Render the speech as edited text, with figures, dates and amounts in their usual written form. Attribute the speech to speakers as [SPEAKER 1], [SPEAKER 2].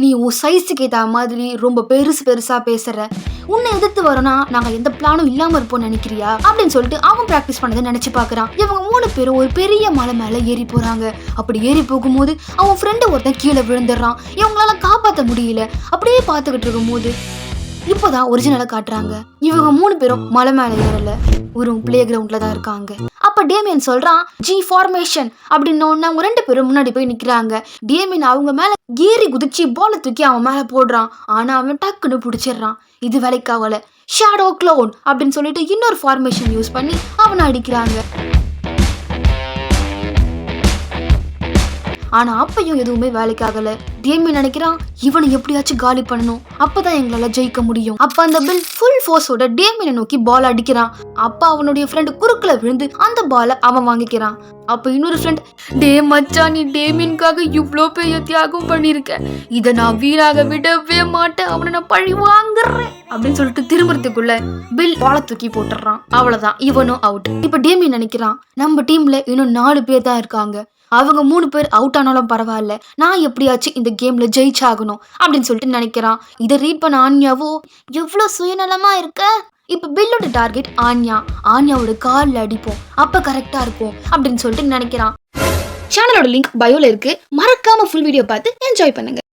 [SPEAKER 1] நீ உன் சைஸுக்கு ஏற்ற மாதிரி ரொம்ப பெருசா பேசுற. உன்னை எதிர்த்து வரோம்னா நாங்க எந்த பிளானும் இல்லாம இருப்போம்னு நினைக்கிறியா அப்படின்னு சொல்லிட்டு அவன் பிராக்டிஸ் பண்ணதை நினைச்சு பாக்குறான். இவங்க 3 பேரும் ஒரு பெரிய மலை மேல ஏறி போறாங்க. அப்படி ஏறி போகும்போது அவன் ஃப்ரெண்டு ஒருத்தன் கீழே விழுந்துடுறான். இவங்களால காப்பாற்ற முடியல. அப்படியே பார்த்துக்கிட்டு இருக்கும் போது இப்போதான் ஒரிஜினலா காட்டுறாங்க. இவங்க 3 பேரும் மலை மேல ஏறல, ஒரு பிளே கிரவுண்ட்ல தான் இருக்காங்க. அப்ப டேமியன் சொல்றான் ஜி ஃபார்மேஷன் அப்படின்னு. அவங்க 2 பேரும் முன்னாடி போய் நிக்கிறாங்க. டேமியன் அவங்க மேல ஏறி குதிச்சு பால தூக்கி அவன் மேல போடுறான். ஆனா அவன் டக்குன்னு பிடிச்சிடுறான். இது வேலைக்காகல. ஷேடோ க்ளோன் அப்படின்னு சொல்லிட்டு இன்னொரு ஃபார்மேஷன் யூஸ் பண்ணி அவனை அடிக்கிறாங்க. ஆனா அப்பையும் எதுவுமே வேலைக்காகல. டேமியன் நினைக்கிறான் இவனை எப்படியாச்சும் காலி பண்ணணும், அப்பதான் எங்களால ஜெயிக்க முடியும். அப்ப அந்த பில் ஃபுல் ஃபோர்ஸோட டேமியனை நோக்கி பால் அடிக்கிறான். அப்ப அவனுடைய ஃப்ரெண்டு குறுக்குல விழுந்து அந்த பாலை அவன் வாங்கிக்கிறான். அப்ப இன்னொரு ஃப்ரெண்ட், டே மச்சான், நீ டேமியனுக்காக இவ்வளோ பெரிய தியாகம் பண்ணிருக்க, இதை நான் வீணாக விடவே மாட்டேன், அவனை நான் பழி வாங்குறேன் அப்படின்னு சொல்லிட்டு திரும்புறதுக்குள்ள பில் பாலை தூக்கி போட்டுறான். அவ்வளவுதான், இவனும் அவுட். இப்ப டேமியன் நினைக்கிறான் நம்ம டீம்ல இன்னும் 4 பேர் தான் இருக்காங்க, அவங்க 3 பேர் அவுட் ஆனாலும் பரவாயில்ல, நான் எப்படியாச்சும் இந்த கேம்ல ஜெயிச்சாகணும் அப்படின்னு சொல்லிட்டு நினைக்கிறான். இதை ரீட் பண்ண ஆன்யாவோ எவ்வளவு சுயநலமா இருக்க, இப்ப பில்லோட டார்கெட் ஆன்யாவோட கால்ல அடிப்போம், அப்ப கரெக்டா இருக்கும் அப்படின்னு சொல்லிட்டு நினைக்கிறான். சேனலோட லிங்க் பயோல இருக்கு, மறக்காம ஃபுல் வீடியோ பார்த்து என்ஜாய் பண்ணுங்க.